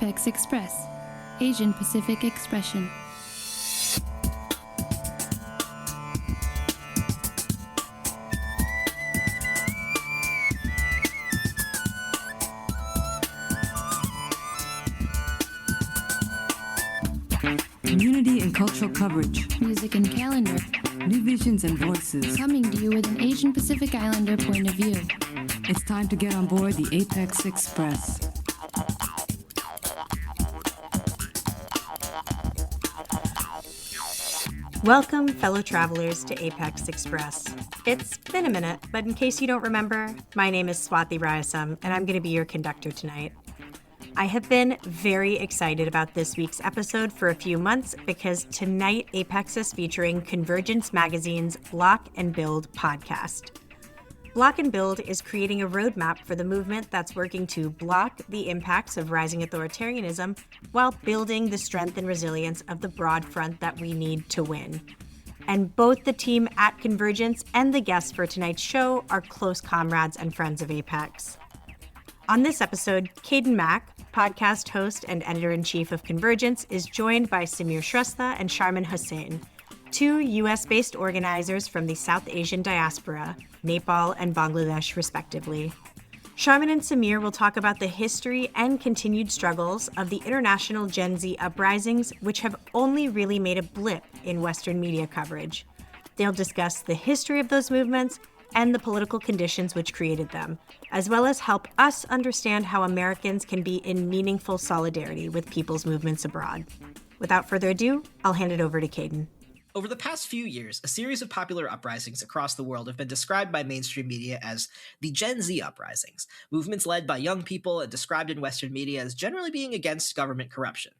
Apex Express, Asian Pacific Expression. Community and cultural coverage. Music and calendar. New visions and voices. Coming to you with an Asian Pacific Islander point of view. It's time to get on board the Apex Express. Welcome, fellow travelers, to Apex Express. It's been a minute, but in case you don't remember, my name is Swati Rayasam, and I'm going to be your conductor tonight. I have been very excited about this week's episode for a few months because tonight Apex is featuring Convergence magazine's Block and Build podcast. Block and Build is creating a roadmap for the movement that's working to block the impacts of rising authoritarianism while building the strength and resilience of the broad front that we need to win. And both the team at Convergence and the guests for tonight's show are close comrades and friends of Apex. On this episode, Cayden, podcast host and editor-in-chief of Convergence, is joined by Samir, Shrestha and Sharmin, Hossain, two US-based organizers from the South Asian diaspora, Nepal and Bangladesh, respectively. Sharmin and Samir will talk about the history and continued struggles of the international Gen Z uprisings, which have only really made a blip in Western media coverage. They'll discuss the history of those movements and the political conditions which created them, as well as help us understand how Americans can be in meaningful solidarity with people's movements abroad. Without further ado, I'll hand it over to Cayden. Over the past few years, a series of popular uprisings across the world have been described by mainstream media as the Gen Z uprisings, movements led by young people and described in Western media as generally being against government corruption.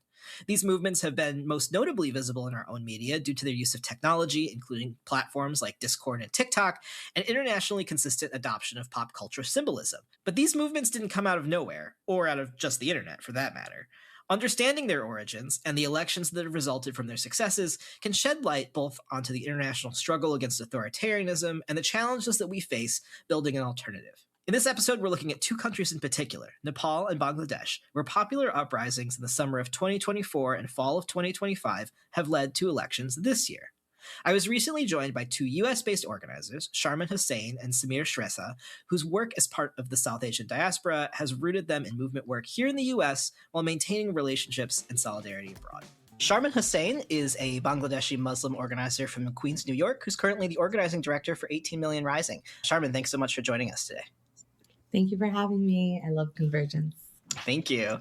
These movements have been most notably visible in our own media due to their use of technology, including platforms like Discord and TikTok, and internationally consistent adoption of pop culture symbolism. But these movements didn't come out of nowhere, or out of just the internet for that matter. Understanding their origins and the elections that have resulted from their successes can shed light both onto the international struggle against authoritarianism and the challenges that we face building an alternative. In this episode, we're looking at two countries in particular, Nepal and Bangladesh, where popular uprisings in the summer of 2024 and fall of 2025 have led to elections this year. I was recently joined by two US-based organizers, Sharmin Hossain and Samir Shrestha, whose work as part of the South Asian diaspora has rooted them in movement work here in the US while maintaining relationships and solidarity abroad. Sharmin Hossain is a Bangladeshi Muslim organizer from Queens, New York, who's currently the organizing director for 18 Million Rising. Sharmin, thanks so much for joining us today. Thank you for having me. I love Convergence. Thank you.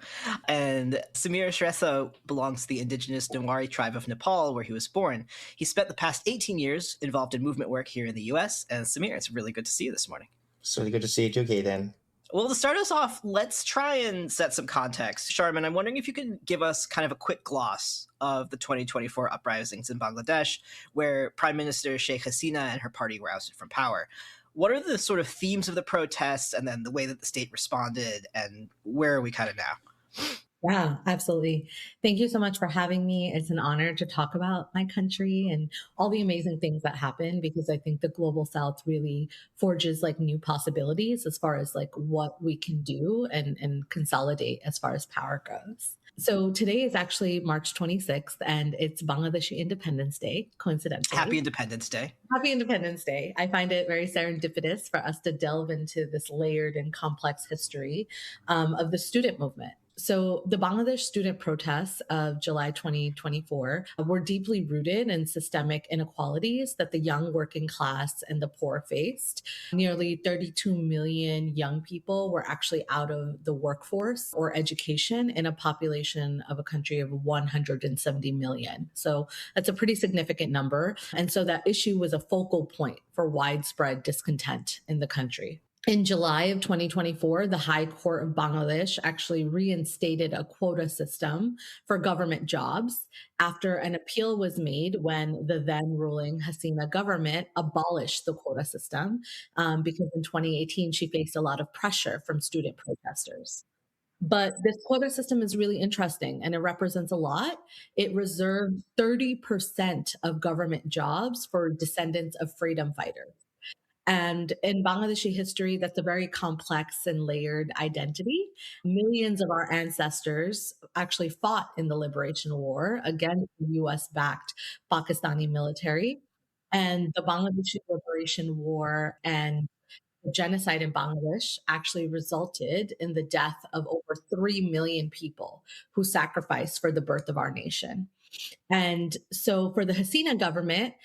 And Samir Shrestha belongs to the indigenous Newari tribe of Nepal, where he was born. He spent the past 18 years involved in movement work here in the US. And Samir, it's really good to see you this morning. It's really good to see you too, Cayden. Well, to start us off, let's try and set some context. Sharmin, I'm wondering if you could give us kind of a quick gloss of the 2024 uprisings in Bangladesh, where Prime Minister Sheikh Hasina and her party were ousted from power. What are the sort of themes of the protests and then the way that the state responded, and where are we kind of now? Yeah, absolutely. Thank you so much for having me. It's an honor to talk about my country and all the amazing things that happen, because I think the global South really forges like new possibilities as far as like what we can do and consolidate as far as power goes. So today is actually March 26th, and it's Bangladeshi Independence Day, coincidentally. Happy Independence Day. Happy Independence Day. I find it very serendipitous for us to delve into this layered and complex history of the student movement. So the Bangladesh student protests of July 2024 were deeply rooted in systemic inequalities that the young working class and the poor faced. Nearly 32 million young people were actually out of the workforce or education in a population of a country of 170 million. So that's a pretty significant number. And so that issue was a focal point for widespread discontent in the country. In July of 2024, the High Court of Bangladesh actually reinstated a quota system for government jobs after an appeal was made when the then ruling Hasina government abolished the quota system because in 2018, she faced a lot of pressure from student protesters. But this quota system is really interesting and it represents a lot. It reserved 30% of government jobs for descendants of freedom fighters. And in Bangladeshi history, that's a very complex and layered identity. Millions of our ancestors actually fought in the Liberation War against the US-backed Pakistani military. And the Bangladeshi Liberation War and the genocide in Bangladesh actually resulted in the death of over 3 million people who sacrificed for the birth of our nation. And so for the Hasina government,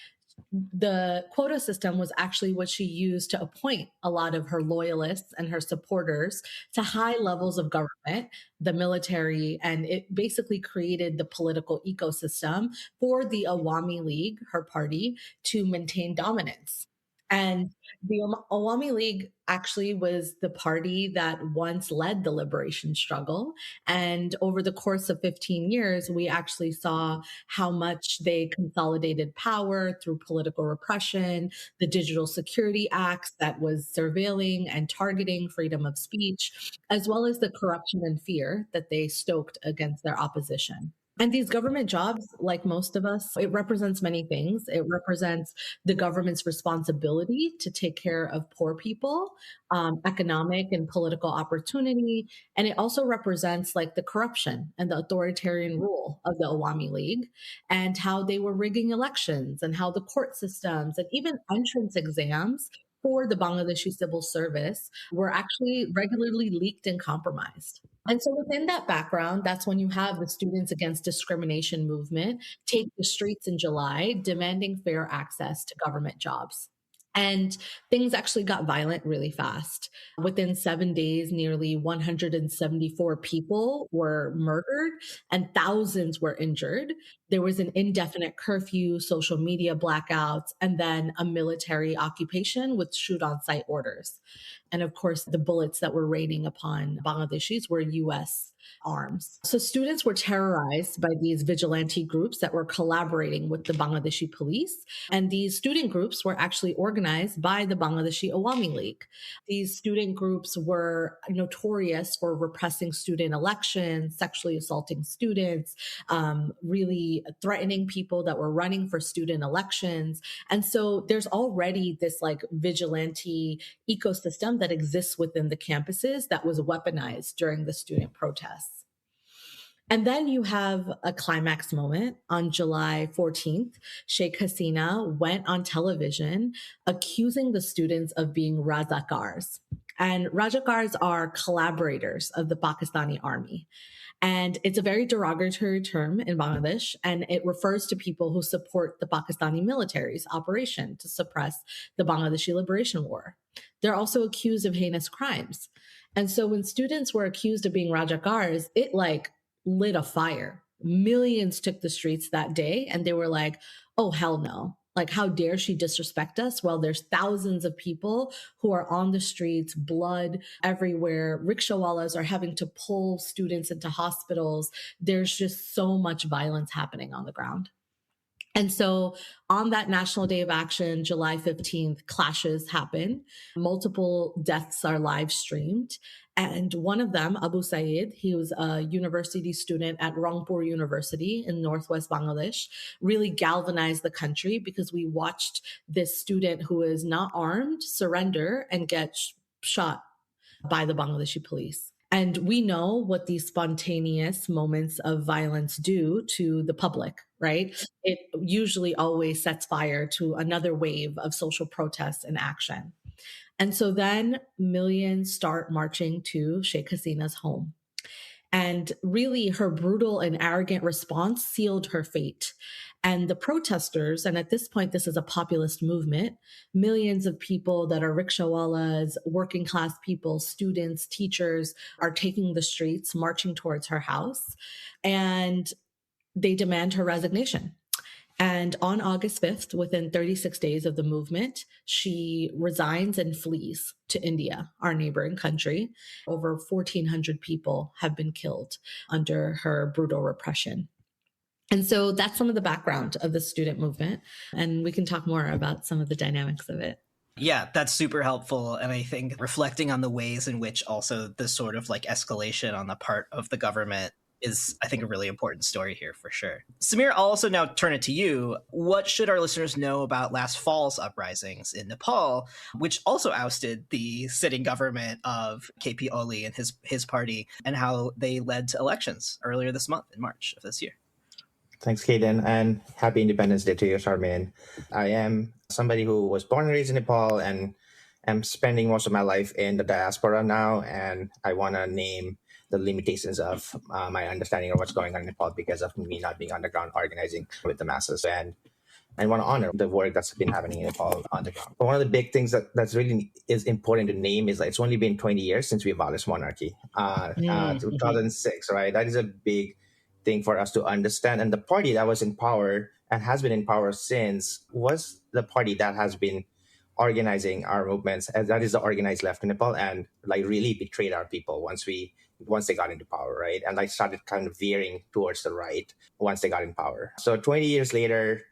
the quota system was actually what she used to appoint a lot of her loyalists and her supporters to high levels of government, the military, and it basically created the political ecosystem for the Awami League, her party, to maintain dominance. And the Awami League actually was the party that once led the liberation struggle. And over the course of 15 years, we actually saw how much they consolidated power through political repression, the Digital Security Acts that was surveilling and targeting freedom of speech, as well as the corruption and fear that they stoked against their opposition. And these government jobs, like most of us, it represents many things. It represents the government's responsibility to take care of poor people, economic and political opportunity. And it also represents like the corruption and the authoritarian rule of the Awami League and how they were rigging elections and how the court systems and even entrance exams for the Bangladeshi civil service were actually regularly leaked and compromised. And so within that background, that's when you have the Students Against Discrimination movement take the streets in July, demanding fair access to government jobs. And things actually got violent really fast. Within 7 days, nearly 174 people were murdered and thousands were injured. There was an indefinite curfew, social media blackouts, and then a military occupation with shoot on sight orders. And of course, the bullets that were raining upon Bangladeshis were US arms. So students were terrorized by these vigilante groups that were collaborating with the Bangladeshi police. And these student groups were actually organized by the Bangladeshi Awami League. These student groups were notorious for repressing student elections, sexually assaulting students, really threatening people that were running for student elections. And so there's already this like vigilante ecosystem that exists within the campuses that was weaponized during the student protests. And then you have a climax moment on July 14th. Sheikh Hasina went on television accusing the students of being Razakars. And Razakars are collaborators of the Pakistani army. And it's a very derogatory term in Bangladesh, and it refers to people who support the Pakistani military's operation to suppress the Bangladeshi Liberation War. They're also accused of heinous crimes. And so when students were accused of being Rajakars, it like lit a fire. Millions took the streets that day, and they were like, oh, hell no. Like, how dare she disrespect us? Well, there's thousands of people who are on the streets, blood everywhere. Rickshawalas are having to pull students into hospitals. There's just so much violence happening on the ground. And so on that National Day of Action, July 15th, clashes happen. Multiple deaths are live streamed. And one of them, Abu Saeed, he was a university student at Rangpur University in Northwest Bangladesh, really galvanized the country because we watched this student who is not armed surrender and get shot by the Bangladeshi police. And we know what these spontaneous moments of violence do to the public, right? It usually always sets fire to another wave of social protests and action. And so then millions start marching to Sheikh Hasina's home. And really, her brutal and arrogant response sealed her fate. And the protesters, and at this point, this is a populist movement, millions of people that are rickshawalas, working class people, students, teachers are taking the streets, marching towards her house, and they demand her resignation. And on August 5th, within 36 days of the movement, she resigns and flees to India, our neighboring country. Over 1,400 people have been killed under her brutal repression. And so that's some of the background of the student movement. And we can talk more about some of the dynamics of it. Yeah, that's super helpful. And I think reflecting on the ways in which also the sort of like escalation on the part of the government is, I think, a really important story here for sure. Samir, I'll also now turn it to you. What should our listeners know about last fall's uprisings in Nepal, which also ousted the sitting government of KP Oli and his party, and how they led to elections earlier this month in March of this year? Thanks, Cayden, and happy Independence Day to you, Sharmin. I am somebody who was born and raised in Nepal and am spending most of my life in the diaspora now, and I want to name the limitations of my understanding of what's going on in Nepal because of me not being on the ground organizing with the masses. And I want to honor the work that's been happening in Nepal on the ground. But one of the big things that's really is important to name is that it's only been 20 years since we abolished monarchy, 2006, right? That is a big thing for us to understand. And the party that was in power and has been in power since was the party that has been organizing our movements, and that is the organized left in Nepal, and like really betrayed our people once they got into power, right? And like started kind of veering towards the right once they got in power. So 20 years later,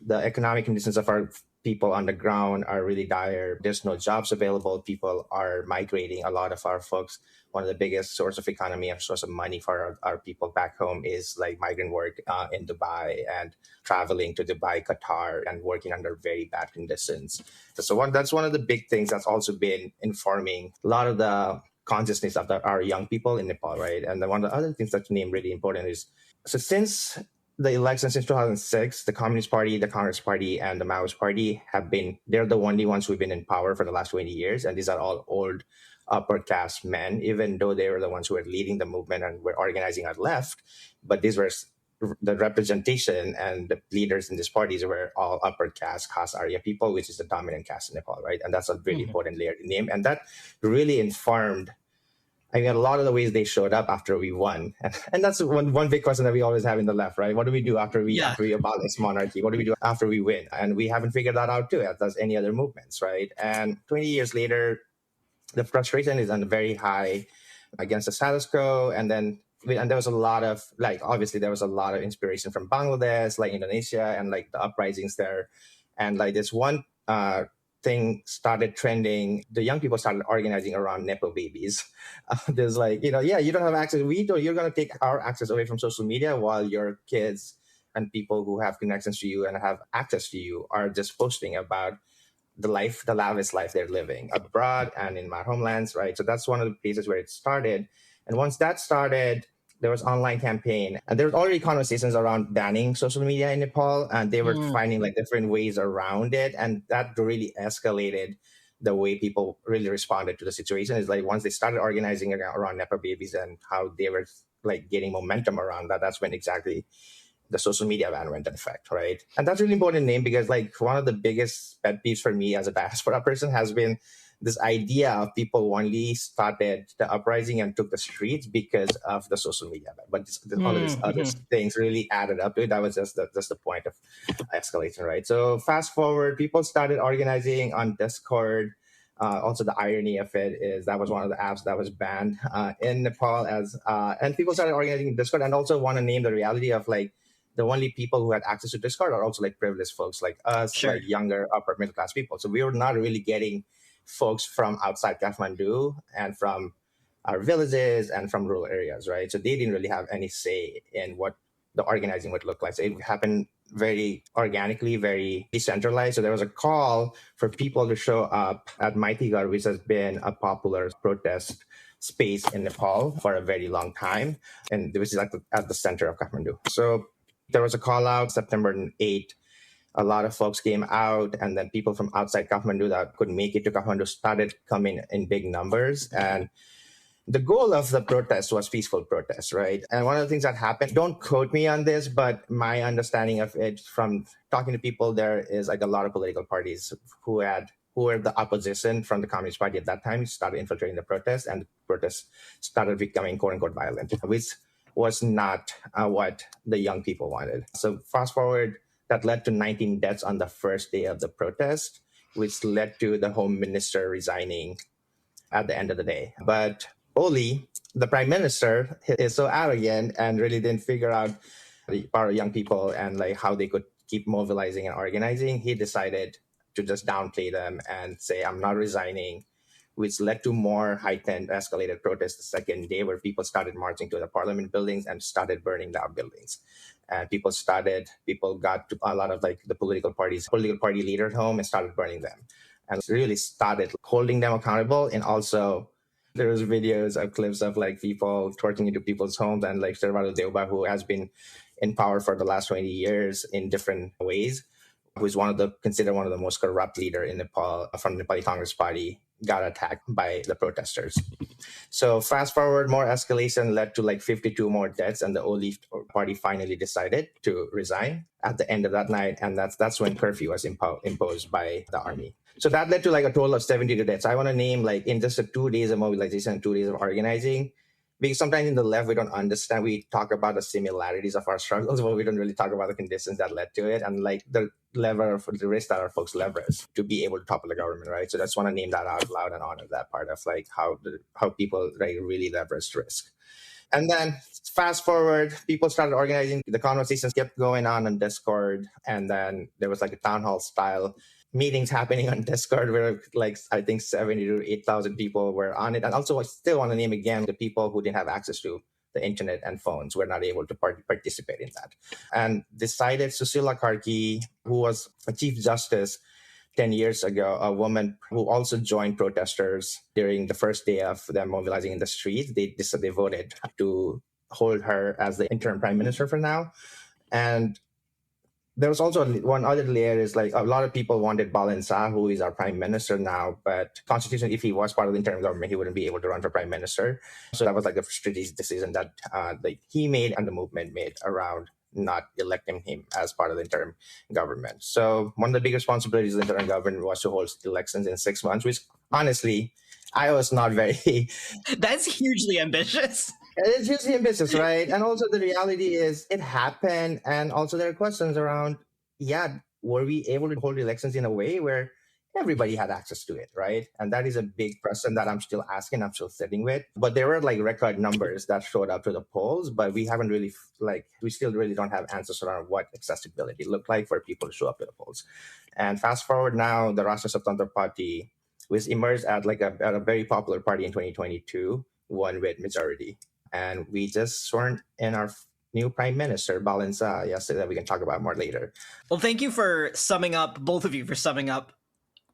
the economic conditions of our people on the ground are really dire. There's no jobs available. People are migrating. A lot of our folks, one of the biggest source of economy and source of money for our people back home is like migrant work in Dubai and traveling to Dubai, Qatar, and working under very bad conditions. So that's one of the big things that's also been informing a lot of the consciousness of our young people in Nepal, right? And then one of the other things that's named really important is, so since the elections in 2006, the Communist Party, the Congress Party, and the Maoist Party they're the only ones who've been in power for the last 20 years. And these are all old upper caste men, even though they were the ones who were leading the movement and were organizing our left. But these were the representation, and the leaders in these parties were all upper caste Arya people, which is the dominant caste in Nepal, right? And that's a really important layer to name. And that really informed, I mean, a lot of the ways they showed up after we won. And that's one big question that we always have in the left, right? What do we do after we abolish monarchy? What do we do after we win? And we haven't figured that out too, as does any other movements, right? And 20 years later, the frustration is on very high against the status quo. And there was a lot of, obviously there was a lot of inspiration from Bangladesh, like Indonesia, and like the uprisings there. And like this one thing started trending. The young people started organizing around Nepo babies. There's you don't have access. You're going to take our access away from social media while your kids and people who have connections to you and have access to you are just posting about the lavish life they're living abroad and in my homelands, right? So that's one of the places where it started. And once that started, there was online campaign, and there was already conversations around banning social media in Nepal, and they were finding different ways around it, and that really escalated the way people really responded to the situation. Is once they started organizing around Nepa babies and how they were getting momentum around that, that's when exactly the social media ban went into effect, right? And that's really important name because one of the biggest pet peeves for me as a diaspora person has been this idea of people only started the uprising and took the streets because of the social media. But all of these other things really added up to it. That was just the point of escalation, right? So fast forward, people started organizing on Discord. Also, the irony of it is that was one of the apps that was banned in Nepal, and people started organizing in Discord, and also want to name the reality of the only people who had access to Discord are also privileged folks like us, younger upper middle class people. So we were not really getting folks from outside Kathmandu and from our villages and from rural areas, right? So they didn't really have any say in what the organizing would look like. So it happened very organically, very decentralized. So there was a call for people to show up at Maitigar, which has been a popular protest space in Nepal for a very long time, and which is at the center of Kathmandu. So there was a call out September 8th. A lot of folks came out, and then people from outside Kathmandu that couldn't make it to Kathmandu started coming in big numbers. And the goal of the protest was peaceful protest, right? And one of the things that happened, don't quote me on this, but my understanding of it from talking to people there is a lot of political parties who were the opposition from the Communist Party at that time started infiltrating the protest, and the protests started becoming quote unquote violent, which was not what the young people wanted. So fast forward, that led to 19 deaths on the first day of the protest, which led to the home minister resigning at the end of the day. But Oli, the prime minister, is so arrogant and really didn't figure out the power of young people and how they could keep mobilizing and organizing. He decided to just downplay them and say, I'm not resigning. which led to more heightened, escalated protests the second day, where people started marching to the parliament buildings and started burning down buildings. And people got to a lot of like the political party leaders home and started burning them, and really started holding them accountable. And also there was videos of clips of like people twerking into people's homes, and like Sharmin Deuba, who has been in power for the last 20 years in different ways, who is considered one of the most corrupt leader in Nepal from the Nepali Congress Party, got attacked by the protesters. So fast forward, more escalation led to like 52 more deaths, and the Olive party finally decided to resign at the end of that night, and that's when curfew was imposed by the army. So that led to like a total of 72 deaths. I want to name like in just 2 days of mobilization and 2 days of organizing, because sometimes in the left we don't understand. We talk about the similarities of our struggles, but we don't really talk about the conditions that led to it, and like the lever for the risk that our folks leverage to be able to topple the government, right? So I just want to name that out loud and honor that part of like how people like really leverage risk. And then fast forward, people started organizing. The conversations kept going on Discord, and then there was like a town hall style meetings happening on Discord where like I think 70 to 8,000 people were on it. And also I still want to name again the people who didn't have access to the internet and phones were not able to participate in that. And decided Susila Karki, who was a chief justice 10 years ago, a woman who also joined protesters during the first day of them mobilizing in the streets, they voted to hold her as the interim prime minister for now. And there was also one other layer is like a lot of people wanted Balansa, who is our prime minister now, but constitutionally, if he was part of the interim government, he wouldn't be able to run for prime minister. So that was like a strategic decision that he made and the movement made around not electing him as part of the interim government. So one of the big responsibilities of the interim government was to hold elections in 6 months, which honestly, I was not very... That's hugely ambitious. It's hugely ambitious, right? And also the reality is it happened. And also there are questions around, were we able to hold elections in a way where everybody had access to it, right? And that is a big question that I'm still asking, I'm still sitting with. But there were like record numbers that showed up to the polls, but we haven't really, we still really don't have answers around what accessibility looked like for people to show up to the polls. And fast forward now, the Rashtra Swatantra Party was emerged at a very popular party in 2022, won with majority. And we just sworn in our new prime minister, Balansa, yesterday, that we can talk about more later. Well, thank you for both of you for summing up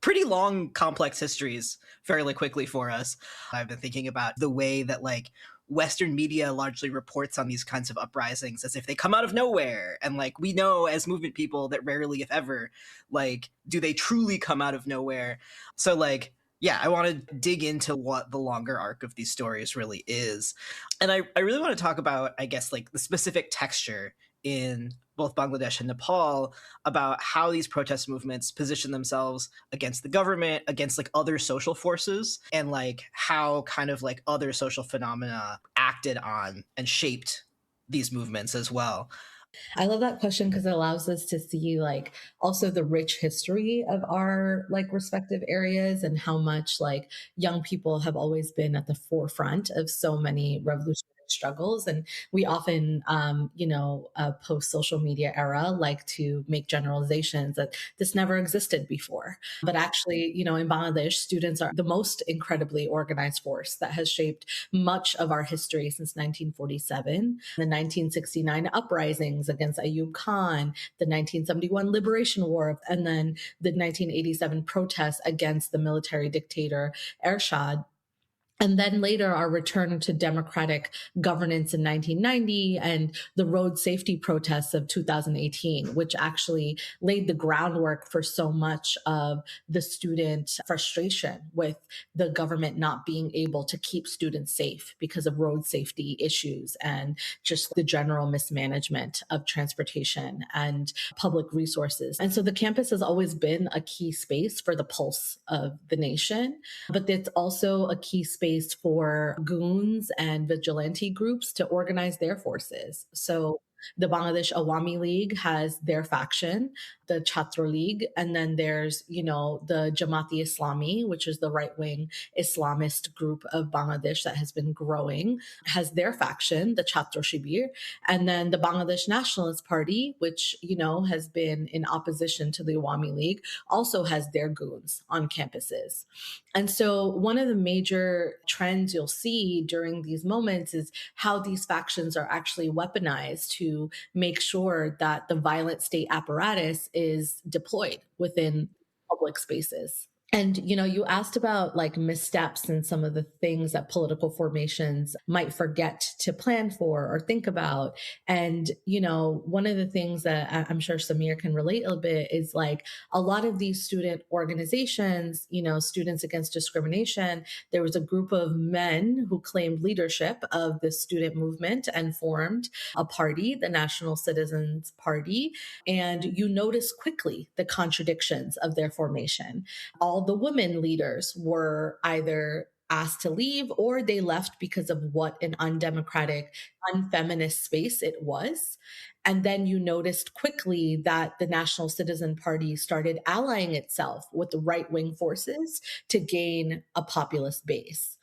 pretty long, complex histories fairly quickly for us. I've been thinking about the way that like Western media largely reports on these kinds of uprisings as if they come out of nowhere. And like we know as movement people that rarely, if ever, like do they truly come out of nowhere. So like, yeah, I want to dig into what the longer arc of these stories really is. And I really want to talk about, I guess, like the specific texture in both Bangladesh and Nepal about how these protest movements position themselves against the government, against like other social forces, and like how kind of like other social phenomena acted on and shaped these movements as well. I love that question because it allows us to see like also the rich history of our like respective areas and how much like young people have always been at the forefront of so many revolutionary struggles. And we often, post social media era, like to make generalizations that this never existed before. But actually, in Bangladesh, students are the most incredibly organized force that has shaped much of our history since 1947, the 1969 uprisings against Ayub Khan, the 1971 Liberation War, and then the 1987 protests against the military dictator Ershad. And then later, our return to democratic governance in 1990 and the road safety protests of 2018, which actually laid the groundwork for so much of the student frustration with the government not being able to keep students safe because of road safety issues and just the general mismanagement of transportation and public resources. And so the campus has always been a key space for the pulse of the nation, but it's also a key space for goons and vigilante groups to organize their forces. So The Bangladesh Awami League has their faction, the Chhatra League, and then there's, the Jamaat-e-Islami, which is the right-wing Islamist group of Bangladesh that has been growing, has their faction, the Chhatra Shibir, and then the Bangladesh Nationalist Party, which, has been in opposition to the Awami League, also has their goons on campuses. And so one of the major trends you'll see during these moments is how these factions are actually weaponized to make sure that the violent state apparatus is deployed within public spaces. And, you asked about like missteps and some of the things that political formations might forget to plan for or think about. And, one of the things that I'm sure Samir can relate a bit is like a lot of these student organizations, Students Against Discrimination, there was a group of men who claimed leadership of the student movement and formed a party, the National Citizens Party. And you notice quickly the contradictions of their formation. All the women leaders were either asked to leave or they left because of what an undemocratic, unfeminist space it was. And then you noticed quickly that the National Citizen Party started allying itself with the right-wing forces to gain a populist base.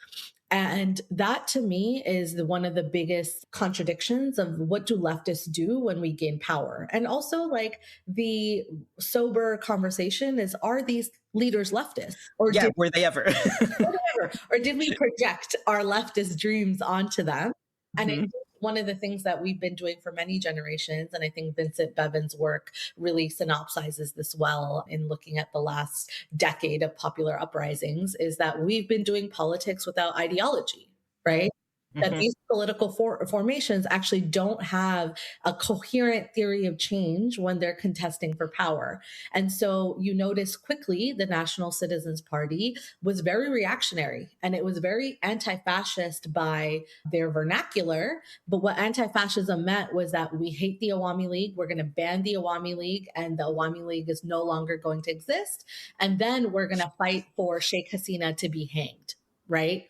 And that to me is one of the biggest contradictions of what do leftists do when we gain power. And also like the sober conversation is, are these leaders leftists? Or were they ever? Or did we project our leftist dreams onto them? And I think one of the things that we've been doing for many generations, and I think Vincent Bevan's work really synopsizes this well in looking at the last decade of popular uprisings, is that we've been doing politics without ideology, right? That these political formations actually don't have a coherent theory of change when they're contesting for power. And so you notice quickly the National Citizens Party was very reactionary and it was very anti-fascist by their vernacular. But what anti-fascism meant was that we hate the Awami League. We're going to ban the Awami League and the Awami League is no longer going to exist. And then we're going to fight for Sheikh Hasina to be hanged. Right.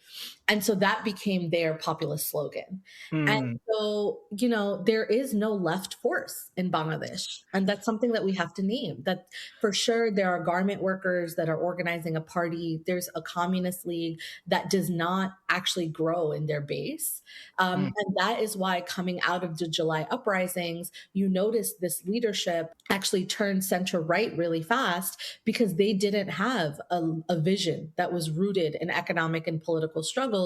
And so that became their populist slogan. And so, there is no left force in Bangladesh. And that's something that we have to name. That for sure, there are garment workers that are organizing a party. There's a communist league that does not actually grow in their base. And that is why coming out of the July uprisings, you notice this leadership actually turned center right really fast because they didn't have a vision that was rooted in economic and political struggles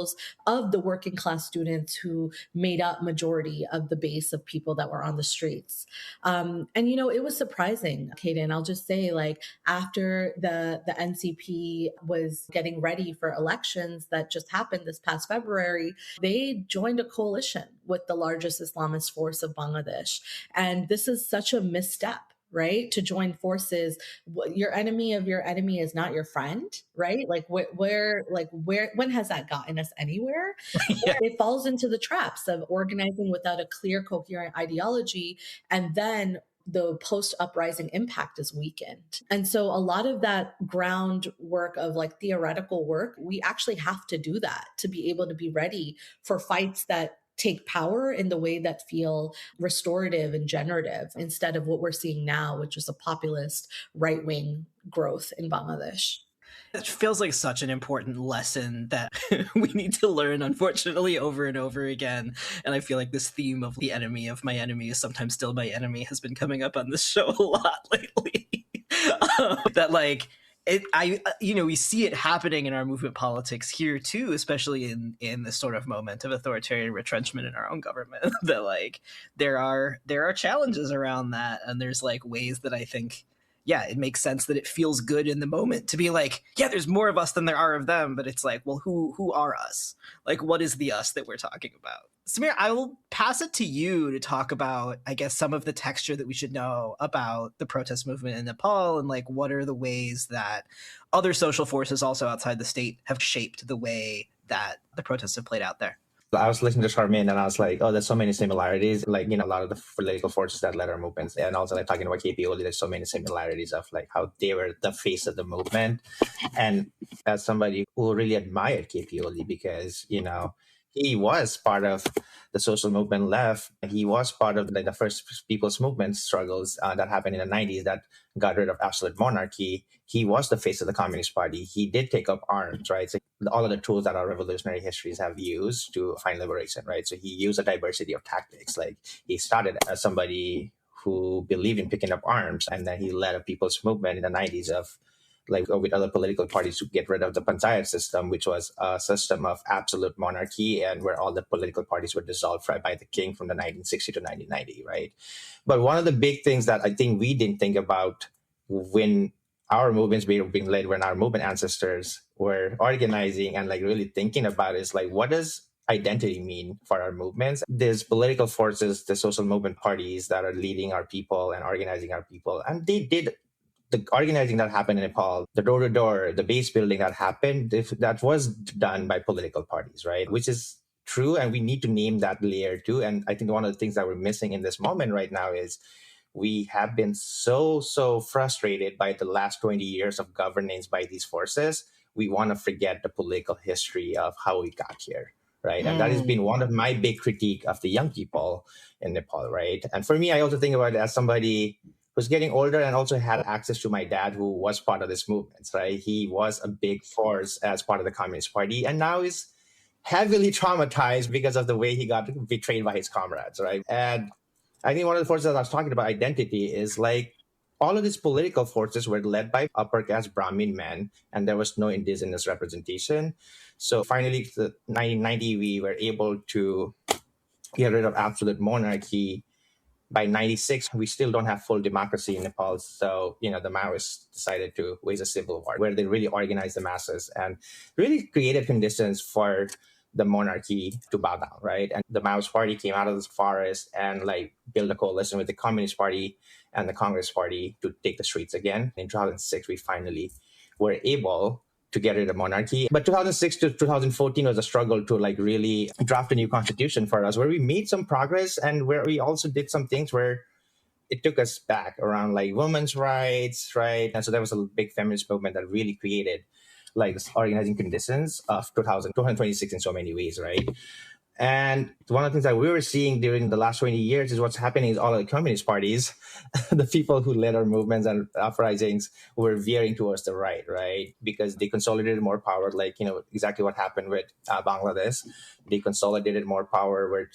of the working class students who made up majority of the base of people that were on the streets. And, it was surprising, Cayden. I'll just say, like, after the NCP was getting ready for elections that just happened this past February, they joined a coalition with the largest Islamist force of Bangladesh. And this is such a misstep, right? To join forces, your enemy of your enemy is not your friend, right? Like where, when has that gotten us anywhere? Yeah. It falls into the traps of organizing without a clear, coherent ideology. And then the post-uprising impact is weakened. And so a lot of that groundwork of like theoretical work, we actually have to do that to be able to be ready for fights that take power in the way that feel restorative and generative instead of what we're seeing now, which is a populist right-wing growth in Bangladesh. It feels like such an important lesson that we need to learn, unfortunately, over and over again. And I feel like this theme of the enemy of my enemy is sometimes still my enemy has been coming up on this show a lot lately. That like, we see it happening in our movement politics here too, especially in this sort of moment of authoritarian retrenchment in our own government. That like there are challenges around that, and there's like ways that I think, it makes sense that it feels good in the moment to be like, there's more of us than there are of them, but it's like, well, who are us? Like, what is the us that we're talking about? Samir, I will pass it to you to talk about, I guess, some of the texture that we should know about the protest movement in Nepal and like what are the ways that other social forces also outside the state have shaped the way that the protests have played out there. I was listening to Sharmin and I was like, oh, there's so many similarities. Like, a lot of the political forces that led our movements. And also like talking about KPOD, there's so many similarities of like how they were the face of the movement. And as somebody who really admired KPOD because, he was part of the social movement left. He was part of the first people's movement struggles that happened in the 90s that got rid of absolute monarchy. He was the face of the Communist Party. He did take up arms, right? So all of the tools that our revolutionary histories have used to find liberation, right? So he used a diversity of tactics. Like he started as somebody who believed in picking up arms, and then he led a people's movement in the 90s of like with other political parties to get rid of the panchayat system, which was a system of absolute monarchy and where all the political parties were dissolved by the king from the 1960 to 1990, right? But one of the big things that I think we didn't think about when our movements were being led, when our movement ancestors were organizing and like really thinking about is like, what does identity mean for our movements? There's political forces, the social movement parties that are leading our people and organizing our people. And they did the organizing that happened in Nepal, the door-to-door, the base building that happened, that was done by political parties, right? Which is true, and we need to name that layer too. And I think one of the things that we're missing in this moment right now is we have been so frustrated by the last 20 years of governance by these forces. We want to forget the political history of how we got here, right? And that has been one of my big critique of the young people in Nepal, right? And for me, I also think about it as somebody who's getting older and also had access to my dad who was part of this movement, right? He was a big force as part of the Communist Party and now is heavily traumatized because of the way he got betrayed by his comrades, right? And I think one of the forces that I was talking about identity is like all of these political forces were led by upper caste Brahmin men, and there was no indigenous representation. So finally, in 1990, we were able to get rid of absolute monarchy. By 96, we still don't have full democracy in Nepal. So, the Maoists decided to wage a civil war where they really organized the masses and really created conditions for the monarchy to bow down, right? And the Maoist party came out of the forest and like built a coalition with the Communist Party and the Congress Party to take the streets again. In 2006, we finally were able to get rid of monarchy. But 2006 to 2014 was a struggle to like really draft a new constitution for us, where we made some progress and where we also did some things where it took us back around like women's rights, right? And so there was a big feminist movement that really created like organizing conditions of 2026 in so many ways, right? And one of the things that we were seeing during the last 20 years is what's happening is all of the communist parties, the people who led our movements and uprisings were veering towards the right? Because they consolidated more power, like, exactly what happened with Bangladesh. They consolidated more power where,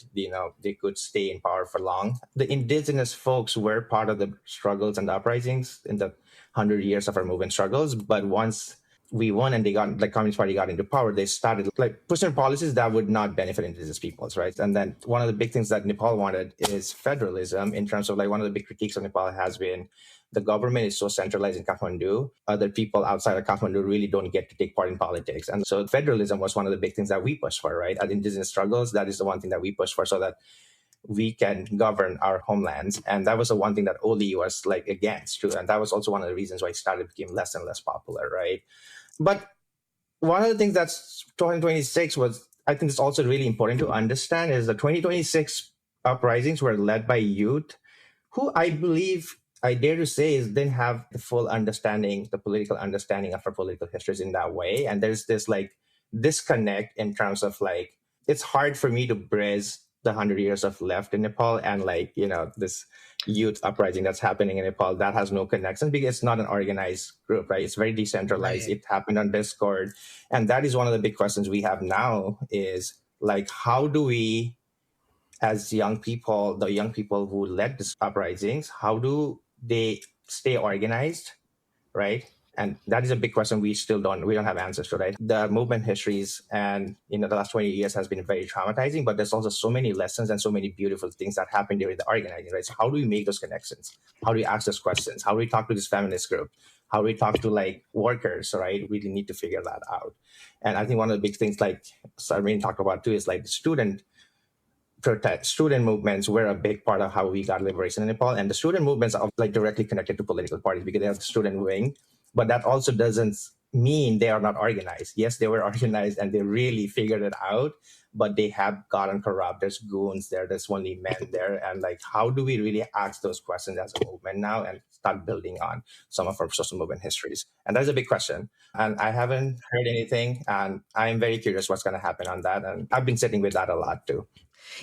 they could stay in power for long. The indigenous folks were part of the struggles and the uprisings in the 100 years of our movement struggles. But once we won and the Communist Party got into power, they started like pushing policies that would not benefit indigenous peoples, right? And then one of the big things that Nepal wanted is federalism, in terms of like one of the big critiques of Nepal has been the government is so centralized in Kathmandu. Other people outside of Kathmandu really don't get to take part in politics. And so federalism was one of the big things that we pushed for, right? At indigenous struggles, that is the one thing that we pushed for so that we can govern our homelands. And that was the one thing that Oli was like against too. And that was also one of the reasons why it became less and less popular, right? But one of the things that's 2026 was, I think it's also really important to understand is the 2026 uprisings were led by youth who I believe, I dare to say, didn't have the full understanding, the political understanding of our political histories in that way. And there's this like disconnect in terms of like, it's hard for me to bridge the 100 years of left in Nepal and like, this youth uprising that's happening in Nepal that has no connection because it's not an organized group, right? It's very decentralized. Right. It happened on Discord. And that is one of the big questions we have now is like, how do we, as young people, the young people who led these uprisings, how do they stay organized, right? And that is a big question we don't have answers to, right? The movement histories and, the last 20 years has been very traumatizing, but there's also so many lessons and so many beautiful things that happen during the organizing, right? So how do we make those connections? How do we ask those questions? How do we talk to this feminist group? How do we talk to like workers, right? We need to figure that out. And I think one of the big things like Sharmin talked about too is like the student movements were a big part of how we got liberation in Nepal. And the student movements are like directly connected to political parties because they have the student wing. But that also doesn't mean they are not organized. Yes, they were organized and they really figured it out, but they have gotten corrupt. There's goons there, there's only men there. And like, how do we really ask those questions as a movement now and start building on some of our social movement histories? And that's a big question. And I haven't heard anything. And I'm very curious what's going to happen on that. And I've been sitting with that a lot too.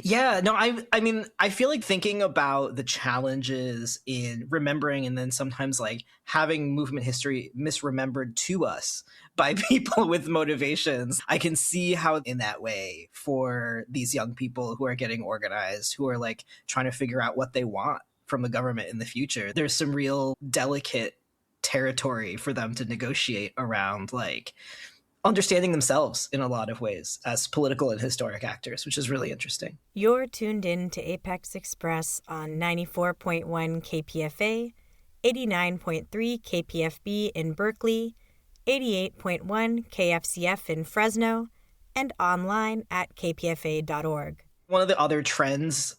Yeah, no, I mean, I feel like thinking about the challenges in remembering and then sometimes like having movement history misremembered to us by people with motivations. I can see how in that way for these young people who are getting organized, who are like trying to figure out what they want from the government in the future, there's some real delicate territory for them to negotiate around, like understanding themselves in a lot of ways as political and historic actors, which is really interesting. You're tuned in to Apex Express on 94.1 KPFA, 89.3 KPFB in Berkeley, 88.1 KFCF in Fresno, and online at kpfa.org. One of the other trends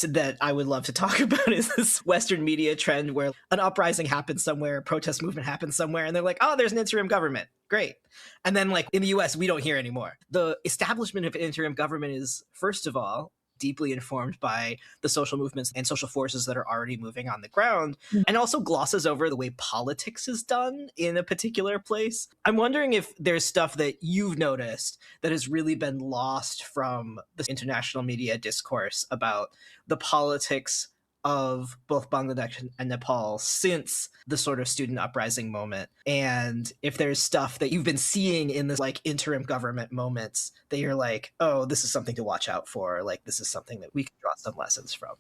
that I would love to talk about is this Western media trend where an uprising happens somewhere, a protest movement happens somewhere, and they're like, oh, there's an interim government. Great. And then like in the US, we don't hear anymore. The establishment of an interim government is, first of all, deeply informed by the social movements and social forces that are already moving on the ground, and also glosses over the way politics is done in a particular place. I'm wondering if there's stuff that you've noticed that has really been lost from the international media discourse about the politics of both Bangladesh and Nepal since the sort of student uprising moment, and if there's stuff that you've been seeing in this like interim government moments that you're like, oh, this is something to watch out for, like this is something that we can draw some lessons from.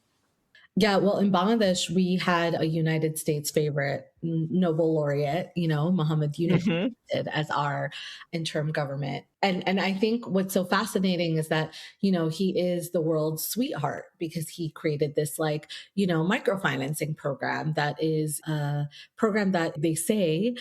Yeah, well, in Bangladesh, we had a United States favorite, Nobel laureate, Muhammad Yunus, as our interim government. And I think what's so fascinating is that, he is the world's sweetheart because he created this microfinancing program that is a program that they say,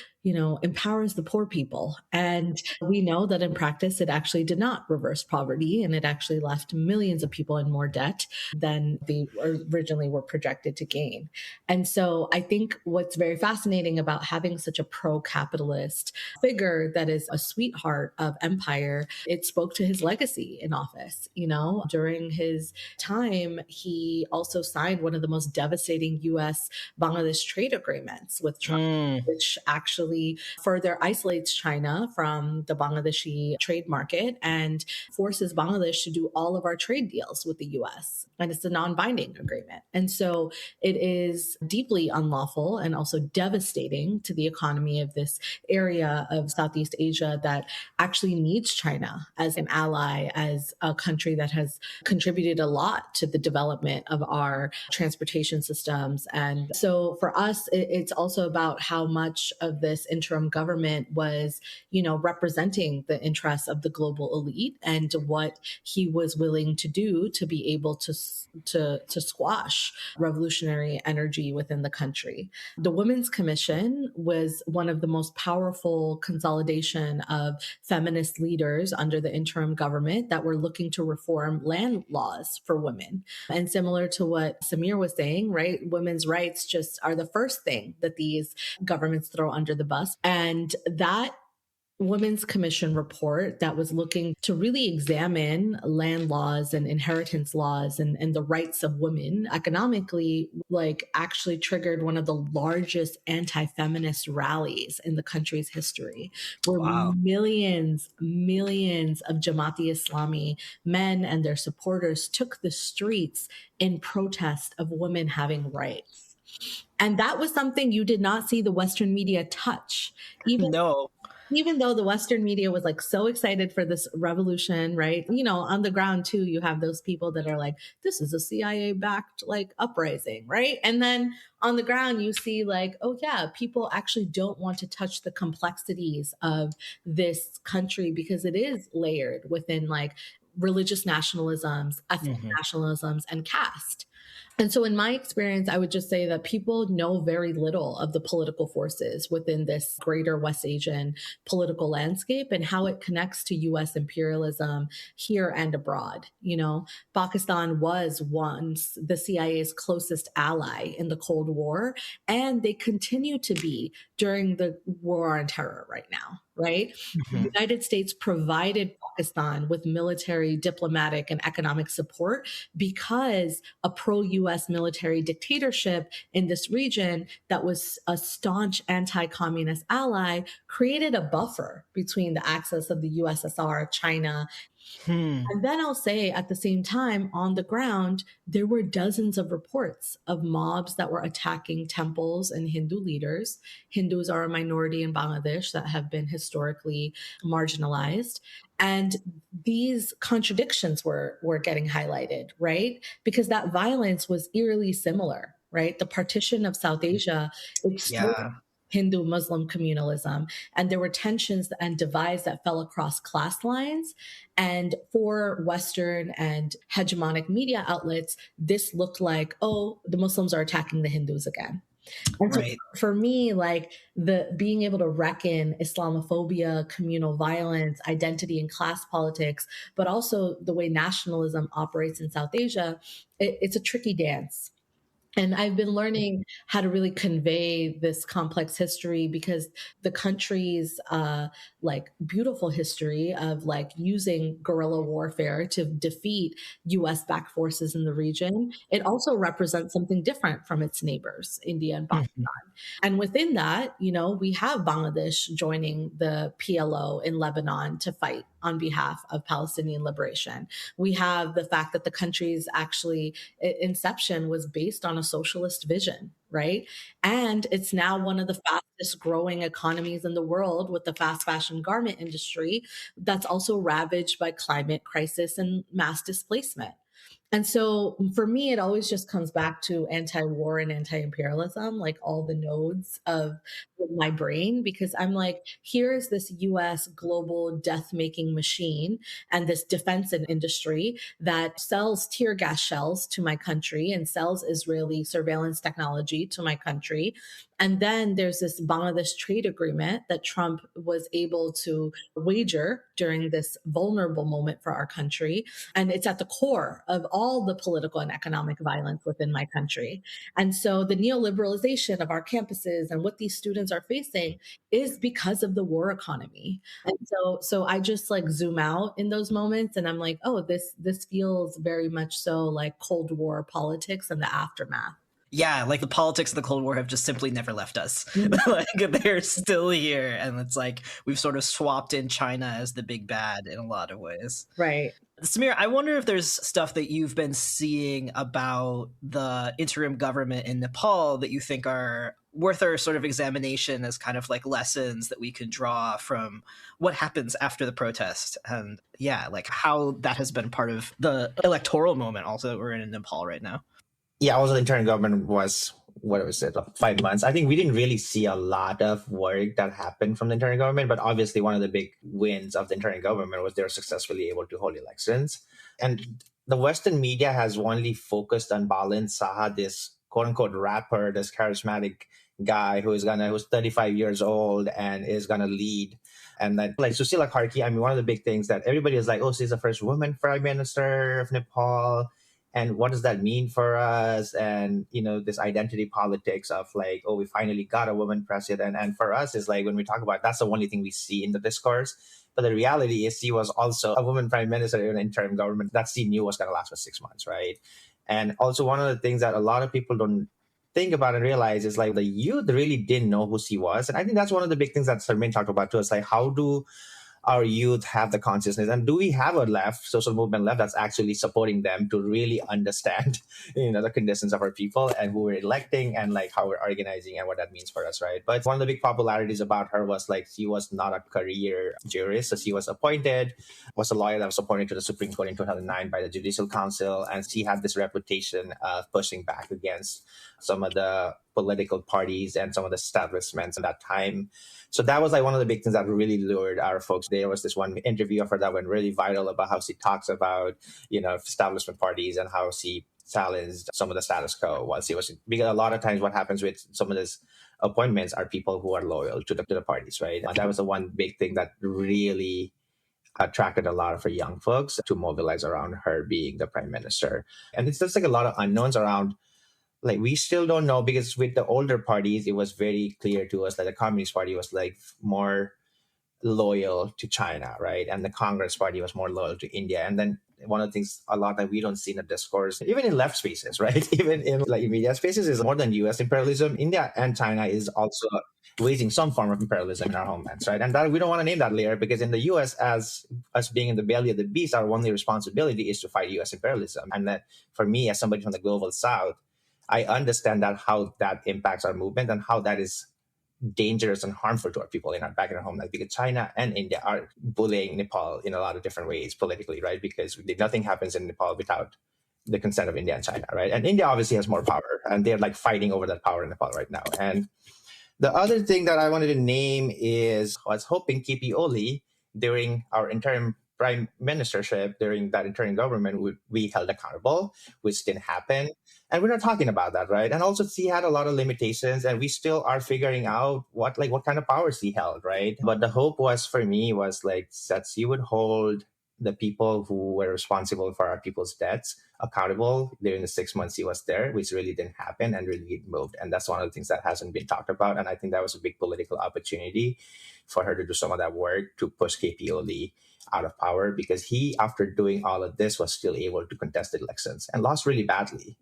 empowers the poor people. And we know that in practice, it actually did not reverse poverty, and it actually left millions of people in more debt than they originally were projected to gain. And so I think what's very fascinating about having such a pro-capitalist figure that is a sweetheart of empire, it spoke to his legacy in office. During his time, he also signed one of the most devastating US Bangladesh trade agreements with China, which actually further isolates China from the Bangladeshi trade market and forces Bangladesh to do all of our trade deals with the US. And it's a non-binding agreement. And so it is deeply unlawful and also devastating to the economy of this area of Southeast Asia that actually needs China as an ally, as a country that has contributed a lot to the development of our transportation systems. And so for us, it's also about how much of this interim government was, representing the interests of the global elite and what he was willing to do to be able to squash revolutionary energy within the country. The Women's Commission was one of the most powerful consolidation of feminist leaders under the interim government that were looking to reform land laws for women. And similar to what Samir was saying, right? Women's rights just are the first thing that these governments throw under the bus. And that Women's Commission report that was looking to really examine land laws and inheritance laws and the rights of women economically, actually triggered one of the largest anti-feminist rallies in the country's history, where millions of Jamaat-e-Islami men and their supporters took the streets in protest of women having rights. And that was something you did not see the Western media touch. Even though the Western media was so excited for this revolution, right? On the ground too, you have those people that are like, this is a CIA-backed uprising, right? And then on the ground, you see oh yeah, people actually don't want to touch the complexities of this country because it is layered within religious nationalisms, ethnic nationalisms, and caste. And so in my experience, I would just say that people know very little of the political forces within this greater West Asian political landscape and how it connects to US imperialism here and abroad. Pakistan was once the CIA's closest ally in the Cold War, and they continue to be during the war on terror right now. right? The Mhm. United States provided Pakistan with military, diplomatic, and economic support because a pro US military dictatorship in this region that was a staunch anti communist ally created a buffer between the access of the USSR, China. Hmm. And then I'll say at the same time, on the ground, there were dozens of reports of mobs that were attacking temples and Hindu leaders. Hindus are a minority in Bangladesh that have been historically marginalized. And these contradictions were getting highlighted, right? Because that violence was eerily similar, right? The partition of South Asia exposed Yeah. Hindu Muslim communalism, and there were tensions and divides that fell across class lines. And for Western and hegemonic media outlets, this looked like, oh, the Muslims are attacking the Hindus again. And so Right. for me, like the being able to reckon Islamophobia, communal violence, identity and class politics, but also the way nationalism operates in South Asia, it's a tricky dance. And I've been learning how to really convey this complex history because the country's like beautiful history of like using guerrilla warfare to defeat US backed forces in the region, it also represents something different from its neighbors, India and Pakistan. Mhm. And within that, you know, we have Bangladesh joining the PLO in Lebanon to fight on behalf of Palestinian liberation. We have the fact that the country's actually inception was based on a socialist vision, right? And it's now one of the fastest growing economies in the world with the fast fashion garment industry that's also ravaged by climate crisis and mass displacement. And so for me, it always just comes back to anti war and anti imperialism, like all the nodes of my brain, because I'm like, here's this US global death making machine and this defense industry that sells tear gas shells to my country and sells Israeli surveillance technology to my country. And then there's this Bangladesh trade agreement that Trump was able to wager during this vulnerable moment for our country. And it's at the core of all the political and economic violence within my country. And so the neoliberalization of our campuses and what these students are facing is because of the war economy. And so I just like zoom out in those moments and I'm like, oh, this feels very much so like Cold War politics and the aftermath. Yeah, like the politics of the Cold War have just simply never left us. Mhm. Like they're still here, and it's like we've sort of swapped in China as the big bad in a lot of ways. Right. Samir, I wonder if there's stuff that you've been seeing about the interim government in Nepal that you think are worth our sort of examination as kind of like lessons that we can draw from what happens after the protest. And yeah, like how that has been part of the electoral moment also that we're in Nepal right now. Yeah, also the interim government was, what was it, like 5 months. I think we didn't really see a lot of work that happened from the interim government, but obviously one of the big wins of the interim government was they were successfully able to hold elections. And the Western media has only focused on Balin Saha, this quote unquote rapper, this charismatic guy who's 35 years old and is gonna lead. And then like Susila Karki, I mean, one of the big things that everybody is like, oh, she's the first woman prime minister of Nepal. And what does that mean for us? And, you know, this identity politics of like, oh, we finally got a woman president. And for us, is like when we talk about that's the only thing we see in the discourse. But the reality is she was also a woman prime minister in an interim government that she knew was going to last for 6 months, right? And also one of the things that a lot of people don't think about and realize is like the youth really didn't know who she was. And I think that's one of the big things that Sharmin talked about too. Is like, how do our youth have the consciousness, and do we have a social movement left that's actually supporting them to really understand the conditions of our people and who we're electing and like how we're organizing and what that means for us, right? But one of the big popularities about her was like she was not a career jurist. So she was a lawyer that was appointed to the Supreme Court in 2009 by the Judicial Council, and she had this reputation of pushing back against some of the political parties and some of the establishments at that time. So that was like one of the big things that really lured our folks. There was this one interview of her that went really viral about how she talks about, establishment parties and how she challenged some of the status quo while she was, because a lot of times what happens with some of these appointments are people who are loyal to the parties, right? And that was the one big thing that really attracted a lot of her young folks to mobilize around her being the prime minister. And it's just like a lot of unknowns around. Like we still don't know, because with the older parties, it was very clear to us that the Communist Party was like more loyal to China, right? And the Congress Party was more loyal to India. And then one of the things a lot that we don't see in the discourse, even in left spaces, right? Even in like media spaces, is more than US imperialism. India and China is also waging some form of imperialism in our homelands, right? And that we don't want to name that layer because in the US, as us being in the belly of the beast, our only responsibility is to fight US imperialism. And that for me, as somebody from the global South, I understand that how that impacts our movement and how that is dangerous and harmful to our people back in our homeland, because China and India are bullying Nepal in a lot of different ways politically, right? Because nothing happens in Nepal without the consent of India and China, right? And India obviously has more power, and they're like fighting over that power in Nepal right now. And the other thing that I wanted to name is I was hoping KP Oli during our interim prime ministership, during that interim government, would be held accountable, which didn't happen. And we're not talking about that, right? And also, he had a lot of limitations, and we still are figuring out what kind of powers he held, right? But the hope was for me was like that he would hold the people who were responsible for our people's deaths accountable during the 6 months he was there, which really didn't happen and really moved. And that's one of the things that hasn't been talked about. And I think that was a big political opportunity for her to do some of that work to push KP Oli out of power, because he, after doing all of this, was still able to contest the elections and lost really badly.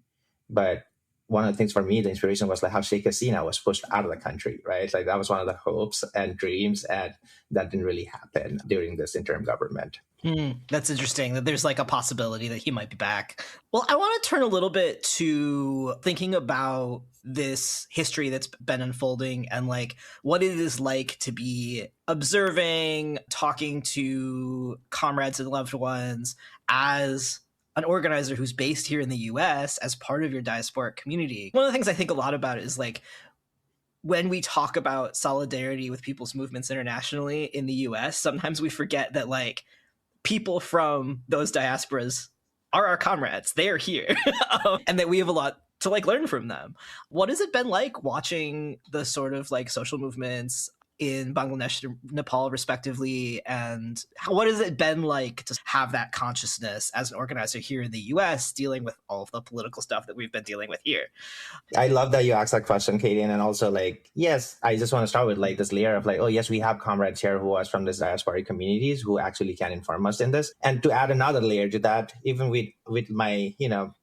But one of the things for me, the inspiration was like how Sheikh Hasina was pushed out of the country, right? Like that was one of the hopes and dreams, and that didn't really happen during this interim government. That's interesting that there's like a possibility that he might be back. Well, I want to turn a little bit to thinking about this history that's been unfolding and like what it is like to be observing, talking to comrades and loved ones as an organizer who's based here in the US as part of your diasporic community. One of the things I think a lot about is like when we talk about solidarity with people's movements internationally in the US, sometimes we forget that like people from those diasporas are our comrades. They are here. And that we have a lot to like learn from them. What has it been like watching the sort of like social movements in Bangladesh and Nepal respectively, and what has it been like to have that consciousness as an organizer here in the US dealing with all of the political stuff that we've been dealing with here? I love that you asked that question, Cayden. And also like, yes, I just want to start with like this layer of like, oh yes, we have comrades here who are from these diasporic communities who actually can inform us in this. And to add another layer to that, even with my,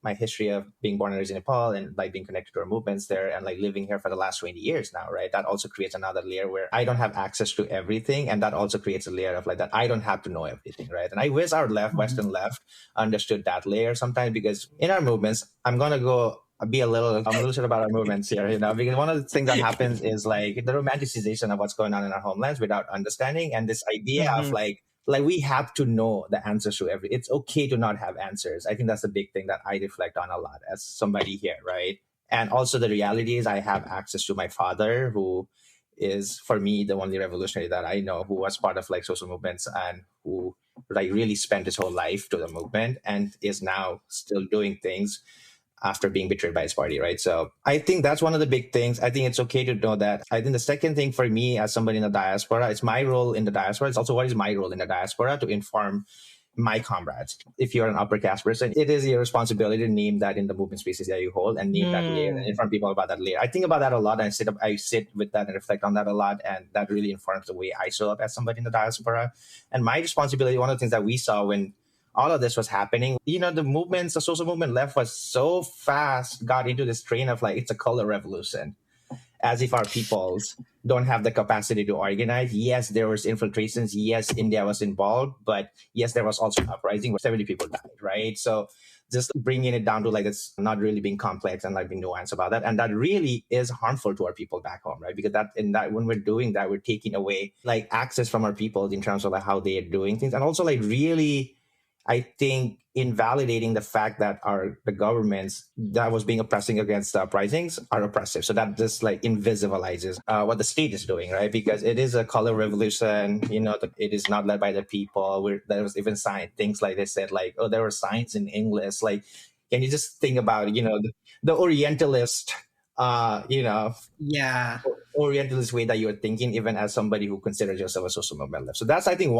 my history of being born and raised in Nepal and like being connected to our movements there and like living here for the last 20 years now, right? That also creates another layer where I don't have access to everything. And that also creates a layer of like that I don't have to know everything, right? And I wish our Western left understood that layer sometimes, because in our movements, I'm going to go be a little shit about our movements here, because one of the things that happens is like the romanticization of what's going on in our homelands without understanding. And this idea of like we have to know the answers to everything. It's okay to not have answers. I think that's a big thing that I reflect on a lot as somebody here, right? And also the reality is I have access to my father, who is for me the only revolutionary that I know who was part of like social movements and who like really spent his whole life to the movement and is now still doing things after being betrayed by his party, right? So I think that's one of the big things. I think it's okay to know that. I think the second thing for me as somebody in the diaspora, it's my role in the diaspora. It's also what is my role in the diaspora to inform my comrades. If you're an upper caste person, it is your responsibility to name that in the movement spaces that you hold and name that layer and inform people about that layer. I think about that a lot, and I sit with that and reflect on that a lot, and that really informs the way I show up as somebody in the diaspora. And my responsibility, one of the things that we saw when all of this was happening, the movements, the social movement left was so fast, got into this train of like, it's a color revolution, as if our peoples don't have the capacity to organize. Yes, there was infiltrations. Yes, India was involved, but yes, there was also an uprising where 70 people died, right? So just bringing it down to like, it's not really being complex and like being nuanced about that. And that really is harmful to our people back home, right? Because when we're doing that, we're taking away like access from our people in terms of like how they are doing things. And also like really, I think, invalidating the fact that the governments that was being oppressing against the uprisings are oppressive. So that just like invisibilizes what the state is doing, right? Because it is a color revolution. It is not led by the people. There was even things like they said, like, oh, there were signs in English. Like, can you just think about, the Orientalist, Orientalist way that you're thinking, even as somebody who considers yourself a social movement left. So that's, I think,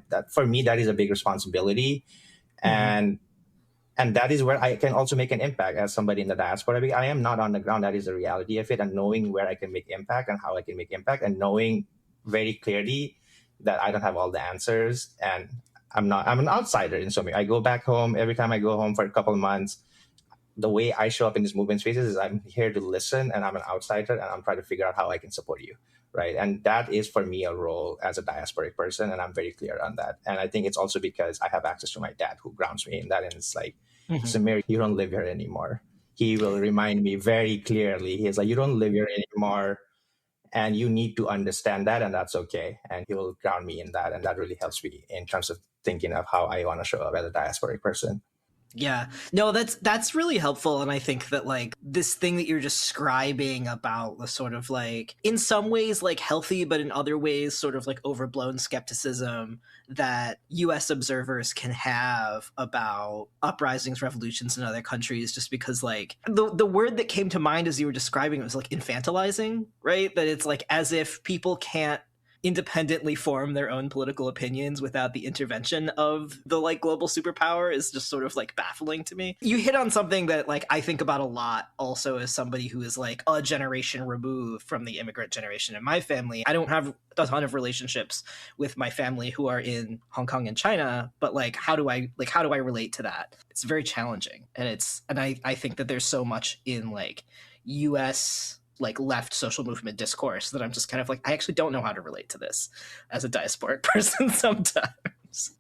that for me, that is a big responsibility. And that is where I can also make an impact as somebody in the diaspora. Because I am not on the ground. That is the reality of it. And knowing where I can make impact and how I can make impact, and knowing very clearly that I don't have all the answers, and I'm an outsider in some way. I go back home every time I go home for a couple of months. The way I show up in these movement spaces is I'm here to listen, and I'm an outsider, and I'm trying to figure out how I can support you, right? And that is for me a role as a diasporic person, and I'm very clear on that. And I think it's also because I have access to my dad who grounds me in that, and it's like, Samir, you don't live here anymore. He will remind me very clearly. He's like, you don't live here anymore, and you need to understand that, and that's okay. And he will ground me in that, and that really helps me in terms of thinking of how I want to show up as a diasporic person. Yeah. No, that's really helpful. And I think that like this thing that you're describing about the sort of like in some ways like healthy, but in other ways sort of like overblown skepticism that US observers can have about uprisings, revolutions in other countries, just because like the word that came to mind as you were describing it was like infantilizing, right? That it's like as if people can't independently form their own political opinions without the intervention of the like global superpower is just sort of like baffling to me. You hit on something that like I think about a lot also as somebody who is like a generation removed from the immigrant generation in my family. I don't have a ton of relationships with my family who are in Hong Kong and China, but like how do I relate to that? It's very challenging. And I think that there's so much in like US like left social movement discourse that I'm just kind of like, I actually don't know how to relate to this as a diasporic person sometimes.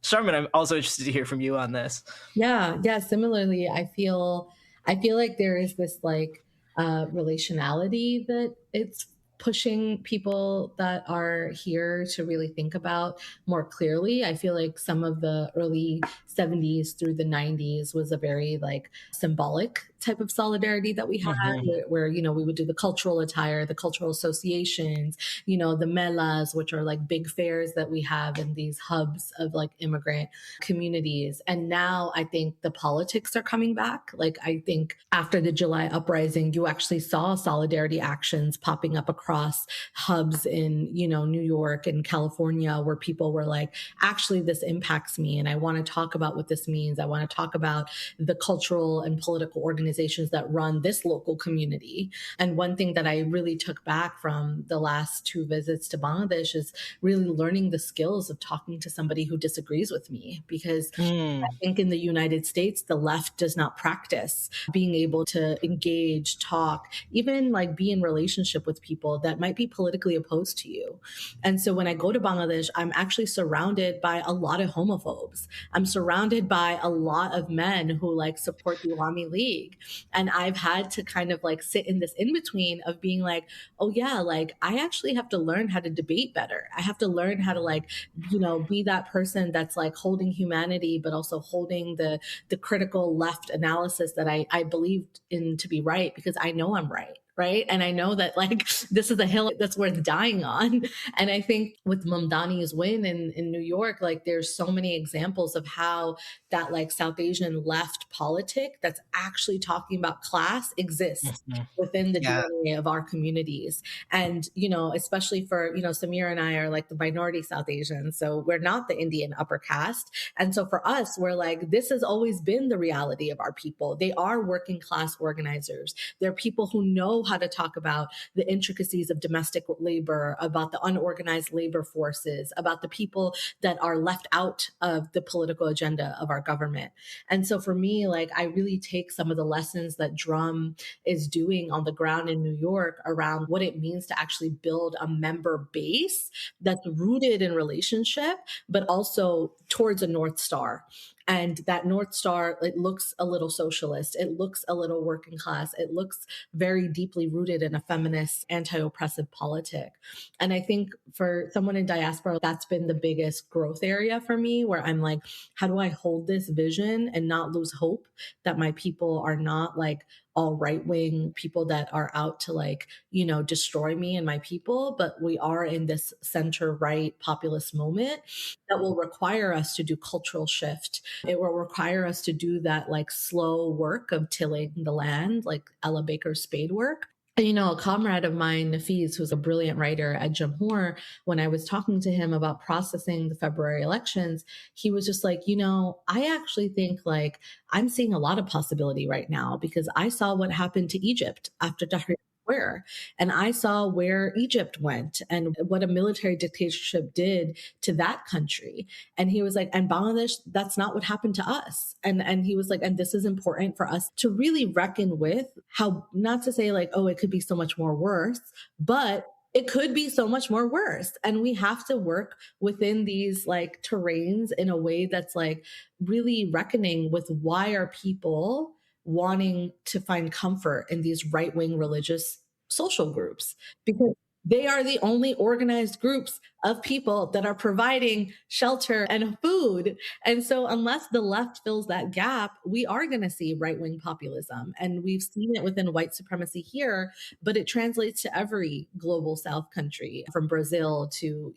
Sharmin, I'm also interested to hear from you on this. Yeah. Similarly, I feel like there is this like relationality that it's pushing people that are here to really think about more clearly. I feel like some of the early 70s through the 90s was a very like symbolic type of solidarity that we had where, you know, we would do the cultural attire, the cultural associations, you know, the melas, which are like big fairs that we have in these hubs of like immigrant communities. And now I think the politics are coming back. Like I think after the July uprising, you actually saw solidarity actions popping up across hubs in, you know, New York and California where people were like, actually, this impacts me. And I want to talk about what this means. I want to talk about the cultural and political organizations that run this local community. And one thing that I really took back from the last 2 visits to Bangladesh is really learning the skills of talking to somebody who disagrees with me. Because I think in the United States, the left does not practice being able to engage, talk, even like be in relationship with people that might be politically opposed to you. And so when I go to Bangladesh, I'm actually surrounded by a lot of homophobes. I'm surrounded by a lot of men who like support the Awami League. And I've had to kind of like sit in this in between of being like, oh yeah, like I actually have to learn how to debate better. I have to learn how to like, you know, be that person that's like holding humanity, but also holding the critical left analysis that I believed in to be right because I know I'm right. Right. And I know that like this is a hill that's worth dying on. And I think with Mamdani's win in New York, like there's so many examples of how that like South Asian left politic that's actually talking about class exists within the DNA of our communities. And, you know, especially for, you know, Samir and I are like the minority South Asians. So we're not the Indian upper caste. And so for us, we're like, this has always been the reality of our people. They are working class organizers. They're people who know how to talk about the intricacies of domestic labor, about the unorganized labor forces, about the people that are left out of the political agenda of our government. And so for me, like I really take some of the lessons that Drum is doing on the ground in New York around what it means to actually build a member base that's rooted in relationship, but also towards a North Star. And that North Star, it looks a little socialist. It looks a little working class. It looks very deeply rooted in a feminist, anti-oppressive politic. And I think for someone in diaspora, that's been the biggest growth area for me, where I'm like, how do I hold this vision and not lose hope that my people are not like all right-wing people that are out to like, you know, destroy me and my people, but we are in this center-right populist moment that will require us to do cultural shift. It will require us to do that like slow work of tilling the land, like Ella Baker's spade work. And, you know, a comrade of mine, Nafis, who's a brilliant writer at Jamhur, when I was talking to him about processing the February elections, he was just like, you know, I actually think like I'm seeing a lot of possibility right now because I saw what happened to Egypt after Tahrir where. And I saw where Egypt went and what a military dictatorship did to that country. And he was like, and Bangladesh, that's not what happened to us. And he was like, and this is important for us to really reckon with how, not to say like, oh, it could be so much more worse, but it could be so much more worse. And we have to work within these like terrains in a way that's like really reckoning with why are people wanting to find comfort in these right-wing religious social groups, because they are the only organized groups of people that are providing shelter and food. And so unless the left fills that gap, we are going to see right-wing populism. And we've seen it within white supremacy here, but it translates to every global South country, from Brazil to,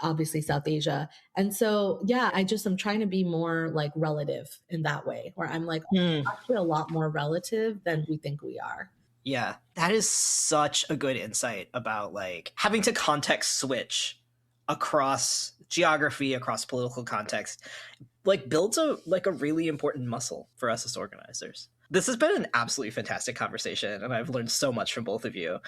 obviously South Asia. And so, yeah, I'm trying to be more like relative in that way, where I'm like, actually a lot more relative than we think we are. Yeah, that is such a good insight about like having to context switch across geography, across political context, like builds a really important muscle for us as organizers. This has been an absolutely fantastic conversation, and I've learned so much from both of you.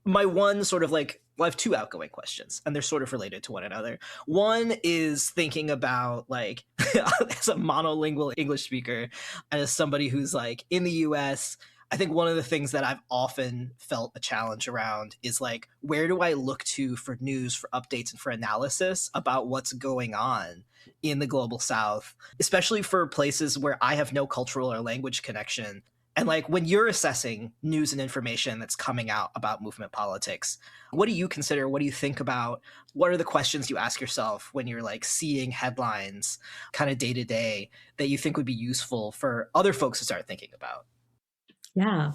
My one sort of like, well, I have two outgoing questions, and they're sort of related to one another. One is thinking about like, as a monolingual English speaker, and as somebody who's like in the US, I think one of the things that I've often felt a challenge around is like, where do I look to for news, for updates, and for analysis about what's going on in the global South, especially for places where I have no cultural or language connection. And like when you're assessing news and information that's coming out about movement politics, what do you consider? What do you think about? What are the questions you ask yourself when you're like seeing headlines kind of day to day that you think would be useful for other folks to start thinking about? Yeah.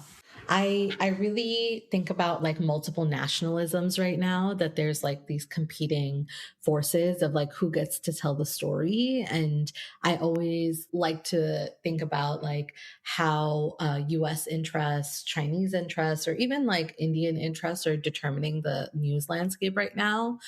I really think about like multiple nationalisms right now, that there's like these competing forces of like who gets to tell the story. And I always like to think about like how US interests, Chinese interests, or even like Indian interests are determining the news landscape right now.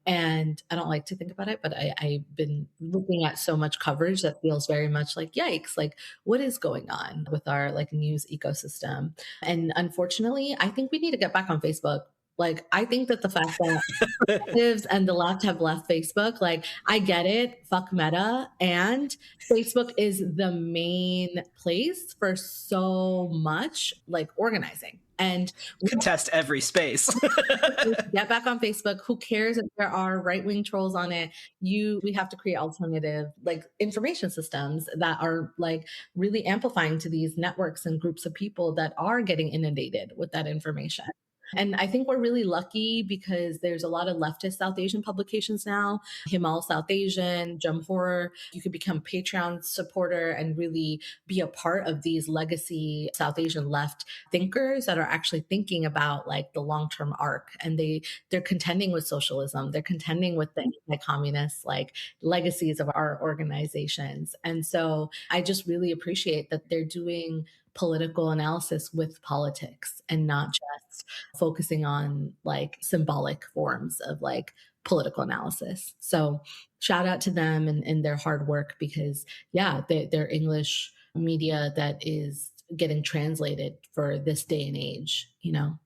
And I don't like to think about it, but I've been looking at so much coverage that feels very much like, yikes, like what is going on with our like news ecosystem? And unfortunately, I think we need to get back on Facebook. Like, I think that the fact that progressives and the left have left Facebook, like, I get it, fuck Meta. And Facebook is the main place for so much like organizing. And contest every space. get back on Facebook. Who cares if there are right-wing trolls on it? We have to create alternative like information systems that are like really amplifying to these networks and groups of people that are getting inundated with that information. And I think we're really lucky because there's a lot of leftist South Asian publications now, Himal South Asian, Jamhur. You could become a Patreon supporter and really be a part of these legacy South Asian left thinkers that are actually thinking about like the long-term arc. And they're contending with socialism. They're contending with the anti-communist like legacies of our organizations. And so I just really appreciate that they're doing political analysis with politics and not just focusing on like symbolic forms of like political analysis. So shout out to them and their hard work, because yeah, they're English media that is getting translated for this day and age, you know?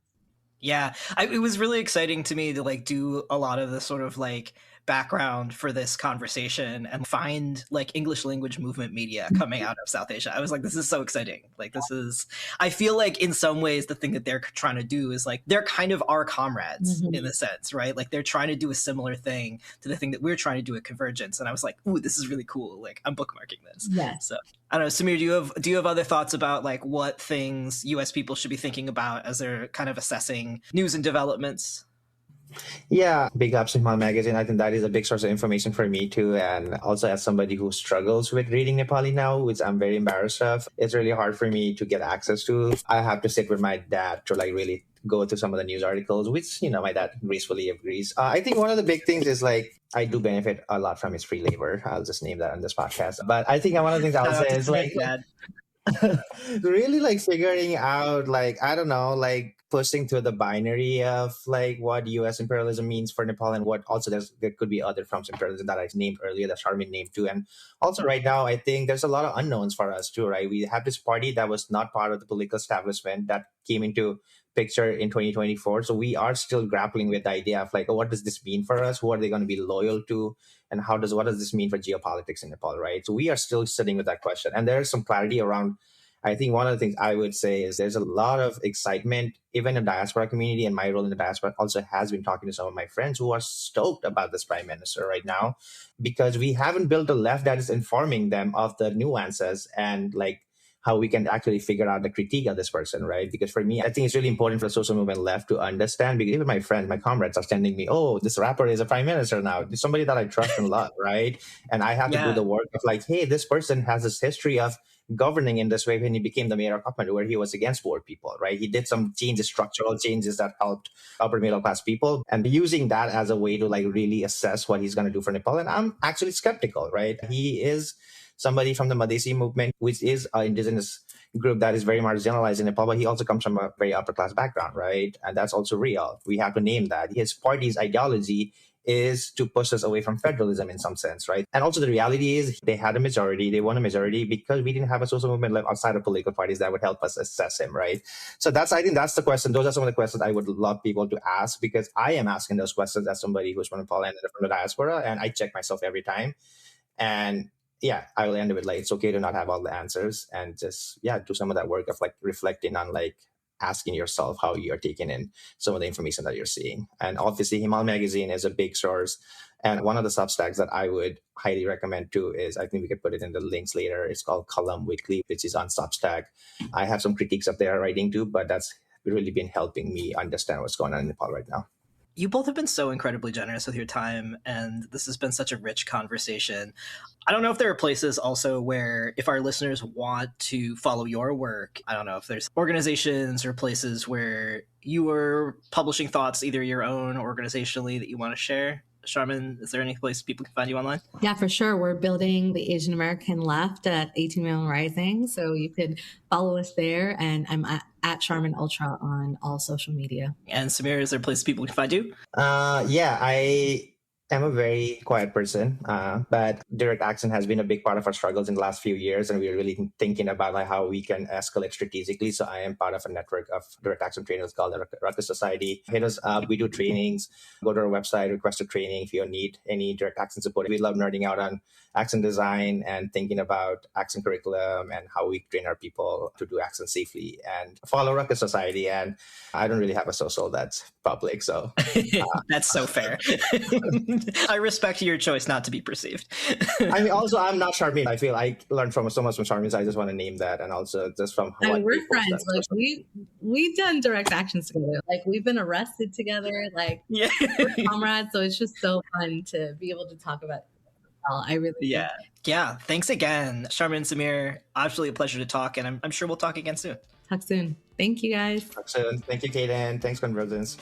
Yeah, it was really exciting to me to like do a lot of the sort of like background for this conversation and find like English language movement media coming out of South Asia. I was like, this is so exciting. Like I feel like in some ways the thing that they're trying to do is like, they're kind of our comrades in a sense, right? Like they're trying to do a similar thing to the thing that we're trying to do at Convergence. And I was like, ooh, this is really cool. Like I'm bookmarking this. Yeah. So I don't know, Samir, do you have other thoughts about like what things US people should be thinking about as they're kind of assessing news and developments? Yeah, big ups in my magazine. I think that is a big source of information for me too. And also as somebody who struggles with reading Nepali now, which I'm very embarrassed of, it's really hard for me to get access to. I have to sit with my dad to like really go to some of the news articles, which, you know, my dad gracefully agrees. I think one of the big things is like, I do benefit a lot from his free labor. I'll just name that on this podcast. But I think one of the things I'll say is like, really like figuring out like, I don't know, like pushing through the binary of like what US imperialism means for Nepal and what also there could be other forms of imperialism that I named earlier, that Sharmin named too. And also right now, I think there's a lot of unknowns for us too, right? We have this party that was not part of the political establishment that came into picture in 2024. So we are still grappling with the idea of like, oh, what does this mean for us? Who are they going to be loyal to? And what does this mean for geopolitics in Nepal, right? So we are still sitting with that question. And there's some clarity around. I think one of the things I would say is there's a lot of excitement, even in the diaspora community, and my role in the diaspora also has been talking to some of my friends who are stoked about this prime minister right now, because we haven't built a left that is informing them of the nuances and like how we can actually figure out the critique of this person, right? Because for me, I think it's really important for the social movement left to understand, because even my friends, my comrades are sending me, oh, this rapper is a prime minister now. It's somebody that I trust and love, right? And I have to do the work of like, hey, this person has this history of governing in this way when he became the mayor of Kathmandu, where he was against poor people, right? He did some changes, structural changes that helped upper middle class people, and using that as a way to like really assess what he's going to do for Nepal. And I'm actually skeptical, right? He is somebody from the Madhesi movement, which is an indigenous group that is very marginalized in Nepal, but he also comes from a very upper class background, right? And that's also real. We have to name that. His party's ideology is to push us away from federalism in some sense, right? And also the reality is they had a majority, they won a majority because we didn't have a social movement left outside of political parties that would help us assess him, right? So I think that's the question. Those are some of the questions I would love people to ask, because I am asking those questions as somebody who's from Nepal and from the diaspora, and I check myself every time. And yeah, I will end it with like, it's okay to not have all the answers, and just, do some of that work of like reflecting on like asking yourself how you're taking in some of the information that you're seeing. And obviously Himal Magazine is a big source. And one of the Substacks that I would highly recommend too is, I think we could put it in the links later, it's called Column Weekly, which is on Substack. I have some critiques up there writing too, but that's really been helping me understand what's going on in Nepal right now. You both have been so incredibly generous with your time, and this has been such a rich conversation. I don't know if there are places also where, if our listeners want to follow your work, I don't know if there's organizations or places where you are publishing thoughts, either your own or organizationally, that you want to share. Sharmin, is there any place people can find you online? Yeah, for sure. We're building the Asian American left at 18 Million Rising. So you could follow us there. And I'm at Sharmin Ultra on all social media. And Samir, is there a place people can find you? I'm a very quiet person, but direct action has been a big part of our struggles in the last few years, and we're really thinking about like how we can escalate strategically. So I am part of a network of direct action trainers called the Ruckus Society. Hit us up. We do trainings. Go to our website, request a training if you need any direct action support. We love nerding out on action design and thinking about action curriculum and how we train our people to do action safely, and follow Ruckus Society. And I don't really have a social that's public, so that's so fair. I respect your choice not to be perceived. I mean, also, I'm not Sharmin. I feel I learned so much from Sharmin, so I just want to name that. And also just from what we're friends. Like we've done direct actions together. Like we've been arrested together. Like we're comrades. So it's just so fun to be able to talk about it. I really yeah. Thanks again, Sharmin and Samir. Absolutely a pleasure to talk, and I'm sure we'll talk again soon. Talk soon. Thank you, guys. Talk soon. Thank you, Cayden. Thanks, Convergence.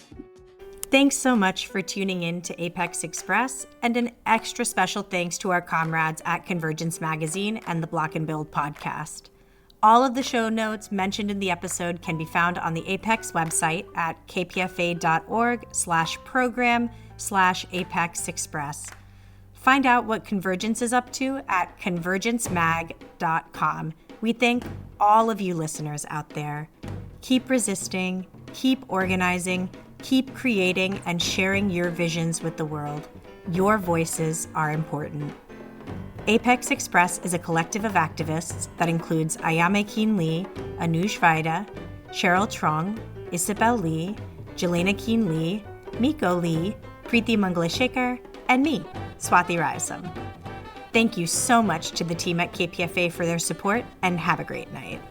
Thanks so much for tuning in to Apex Express, and an extra special thanks to our comrades at Convergence Magazine and the Block and Build podcast. All of the show notes mentioned in the episode can be found on the Apex website at kpfa.org/program/Apex Express. Find out what Convergence is up to at convergencemag.com. We thank all of you listeners out there. Keep resisting, keep organizing, keep creating and sharing your visions with the world. Your voices are important. Apex Express is a collective of activists that includes Ayame Keen Lee, Anuj Vaida, Cheryl Trong, Isabel Lee, Jelena Keen Lee, Miko Lee, Preeti Mangalashekar, and me, Swati Rayasam. Thank you so much to the team at KPFA for their support, and have a great night.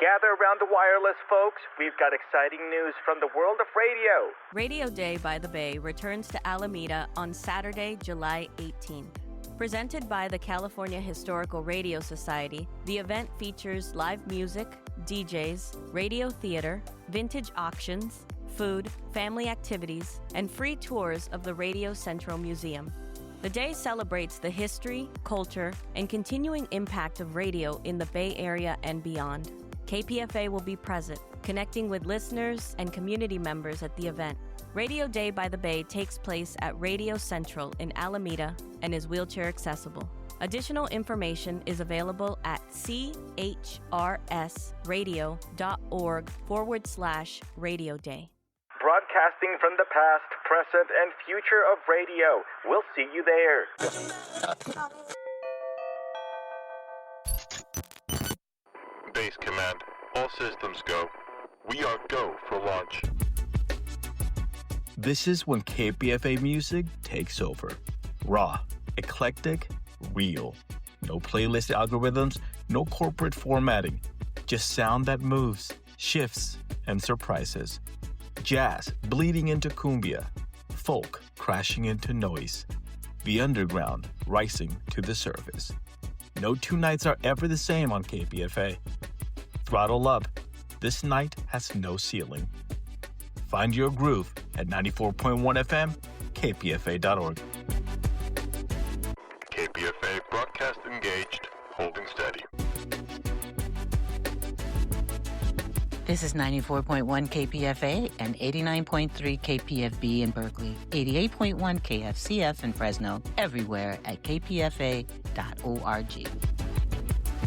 Gather around the wireless, folks. We've got exciting news from the world of radio. Radio Day by the Bay returns to Alameda on Saturday, July 18th. Presented by the California Historical Radio Society, the event features live music, DJs, radio theater, vintage auctions, food, family activities, and free tours of the Radio Central Museum. The day celebrates the history, culture, and continuing impact of radio in the Bay Area and beyond. KPFA will be present, connecting with listeners and community members at the event. Radio Day by the Bay takes place at Radio Central in Alameda and is wheelchair accessible. Additional information is available at chrsradio.org/Radio Day. Broadcasting from the past, present, and future of radio. We'll see you there. Base Command, all systems go. We are go for launch. This is when KPFA music takes over. Raw, eclectic, real. No playlist algorithms, no corporate formatting. Just sound that moves, shifts, and surprises. Jazz bleeding into cumbia. Folk crashing into noise. The underground rising to the surface. No two nights are ever the same on KPFA. Throttle up. This night has no ceiling. Find your groove at 94.1 FM, kpfa.org. KPFA broadcast engaged, holding steady. This is 94.1 KPFA and 89.3 KPFB in Berkeley, 88.1 KFCF in Fresno, everywhere at kpfa.org.